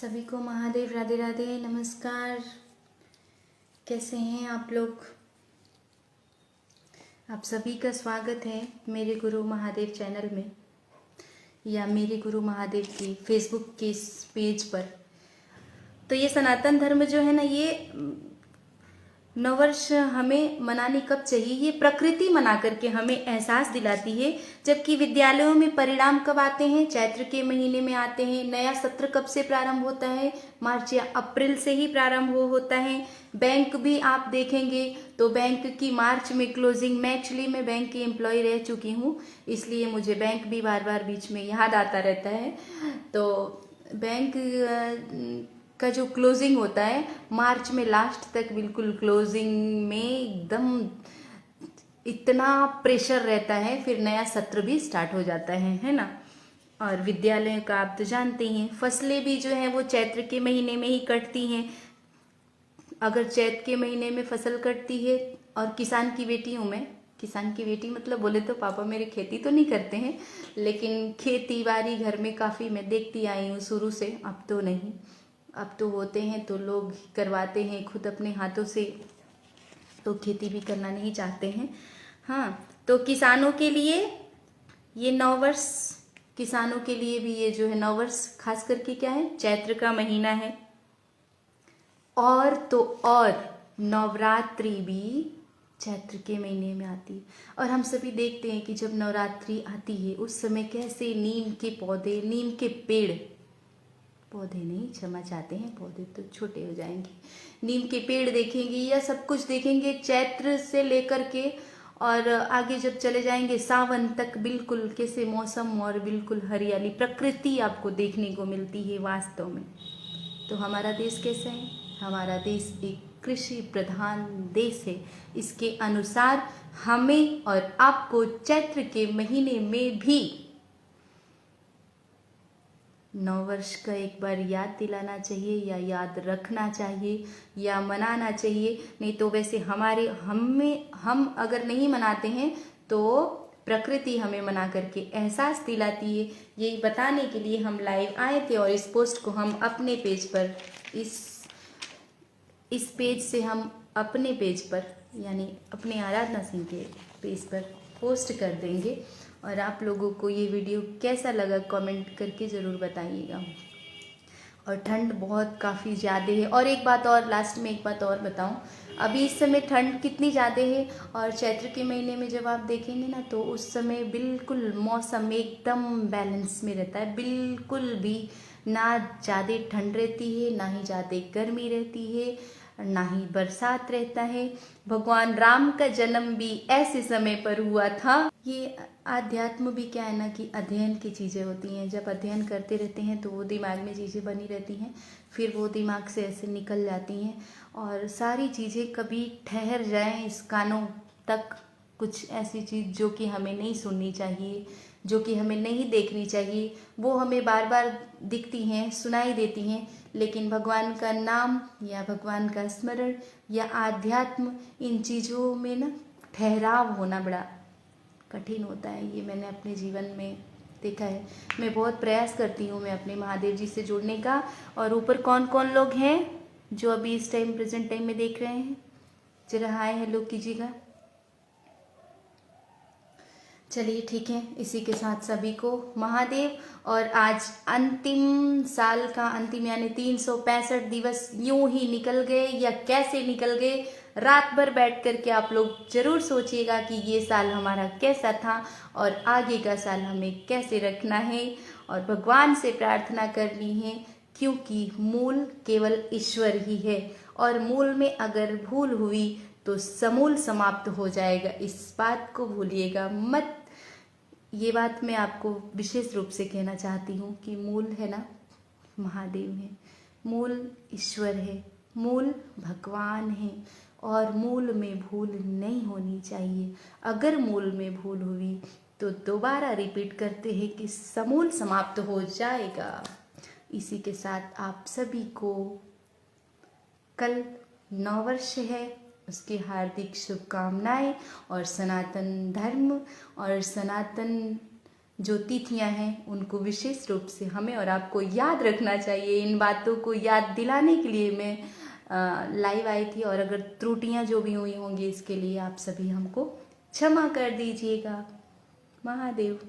सभी को महादेव, राधे राधे, नमस्कार। कैसे हैं आप लोग? आप सभी का स्वागत है मेरे गुरु महादेव चैनल में या मेरे गुरु महादेव की फेसबुक के इस पेज पर। तो ये सनातन धर्म जो है ना, ये नववर्ष हमें मनानी कब चाहिए? ये प्रकृति मना करके हमें एहसास दिलाती है। जबकि विद्यालयों में परिणाम कब आते हैं? चैत्र के महीने में आते हैं। नया सत्र कब से प्रारंभ होता है? मार्च या अप्रैल से ही प्रारंभ होता है। बैंक भी आप देखेंगे तो बैंक की मार्च में क्लोजिंग। मैं एक्चुअली मैं बैंक की एम्प्लॉय रह चुकी हूँ, इसलिए मुझे बैंक भी बार बार बीच में याद आता रहता है। तो बैंक का जो क्लोजिंग होता है मार्च में लास्ट तक, बिल्कुल क्लोजिंग में एकदम इतना प्रेशर रहता है। फिर नया सत्र भी स्टार्ट हो जाता है ना। और विद्यालय का आप तो जानते ही हैं, फसलें भी जो है वो चैत्र के महीने में ही कटती हैं। अगर चैत्र के महीने में फसल कटती है, और किसान की बेटी हूँ मैं, किसान की बेटी मतलब बोले तो पापा मेरे खेती तो नहीं करते हैं, लेकिन खेती बाड़ी घर में काफ़ी मैं देखती आई हूँ शुरू से। अब तो नहीं, अब तो होते हैं तो लोग करवाते हैं खुद अपने हाथों से, तो खेती भी करना नहीं चाहते हैं। हाँ, तो किसानों के लिए ये नववर्ष, किसानों के लिए भी ये जो है नववर्ष खास करके क्या है, चैत्र का महीना है। और तो और नवरात्रि भी चैत्र के महीने में आती है। और हम सभी देखते हैं कि जब नवरात्रि आती है उस समय कैसे नीम के पौधे, नीम के पेड़, पौधे नहीं क्षमा चाहते हैं, पौधे तो छोटे हो जाएंगे, नीम के पेड़ देखेंगे या सब कुछ देखेंगे चैत्र से लेकर के, और आगे जब चले जाएंगे सावन तक, बिल्कुल कैसे मौसम और बिल्कुल हरियाली प्रकृति आपको देखने को मिलती है वास्तव में। तो हमारा देश कैसा है? हमारा देश एक कृषि प्रधान देश है। इसके अनुसार हमें और आपको चैत्र के महीने में भी नववर्ष का एक बार याद दिलाना चाहिए, या याद रखना चाहिए, या मनाना चाहिए। नहीं तो वैसे हम अगर नहीं मनाते हैं तो प्रकृति हमें मना करके एहसास दिलाती है। यही बताने के लिए हम लाइव आए थे, और इस पोस्ट को हम अपने पेज पर, इस पेज से हम अपने पेज पर यानी अपने आराधना सिंह के पेज पर पोस्ट कर देंगे। और आप लोगों को ये वीडियो कैसा लगा कमेंट करके ज़रूर बताइएगा। और ठंड बहुत काफ़ी ज़्यादा है। और एक बात और, लास्ट में एक बात और बताऊं, अभी इस समय ठंड कितनी ज़्यादा है, और चैत्र के महीने में जब आप देखेंगे ना तो उस समय बिल्कुल मौसम एकदम बैलेंस में रहता है। बिल्कुल भी ना ज़्यादा ठंड रहती है, ना ही ज़्यादा गर्मी रहती है, ना ही बरसात रहता है। भगवान राम का जन्म भी ऐसे समय पर हुआ था। ये आध्यात्म भी क्या है ना कि अध्ययन की चीज़ें होती हैं। जब अध्ययन करते रहते हैं तो वो दिमाग में चीज़ें बनी रहती हैं, फिर वो दिमाग से ऐसे निकल जाती हैं, और सारी चीज़ें कभी ठहर जाएं इस कानों तक। कुछ ऐसी चीज़ जो कि हमें नहीं सुननी चाहिए, जो कि हमें नहीं देखनी चाहिए, वो हमें बार बार दिखती हैं, सुनाई देती हैं, लेकिन भगवान का नाम या भगवान का स्मरण या आध्यात्म, इन चीज़ों में ना ठहराव होना बड़ा कठिन होता है। ये मैंने अपने जीवन में देखा है। मैं बहुत प्रयास करती हूँ मैं अपने महादेव जी से जुड़ने का। और ऊपर कौन कौन लोग हैं जो अभी इस टाइम प्रेजेंट टाइम में देख रहे हैं, जरा हाय हेलो कीजिएगा। चलिए ठीक है, इसी के साथ सभी को महादेव। और आज अंतिम साल का अंतिम यानी 365 दिवस यूं ही निकल गए, या कैसे निकल गए, रात भर बैठ कर के आप लोग जरूर सोचिएगा कि ये साल हमारा कैसा था और आगे का साल हमें कैसे रखना है। और भगवान से प्रार्थना करनी है, क्योंकि मूल केवल ईश्वर ही है, और मूल में अगर भूल हुई तो समूल समाप्त हो जाएगा। इस बात को भूलिएगा मत। ये बात मैं आपको विशेष रूप से कहना चाहती हूँ कि मूल है ना महादेव है, मूल ईश्वर है, मूल भगवान है, और मूल में भूल नहीं होनी चाहिए। अगर मूल में भूल हुई तो दोबारा रिपीट करते हैं कि समूल समाप्त हो जाएगा। इसी के साथ आप सभी को, कल नववर्ष है, उसकी हार्दिक शुभकामनाएं। और सनातन धर्म और सनातन जो तिथियां हैं उनको विशेष रूप से हमें और आपको याद रखना चाहिए। इन बातों को याद दिलाने के लिए मैं लाइव आई थी, और अगर त्रुटियां जो भी हुई होंगी इसके लिए आप सभी हमको क्षमा कर दीजिएगा। महादेव।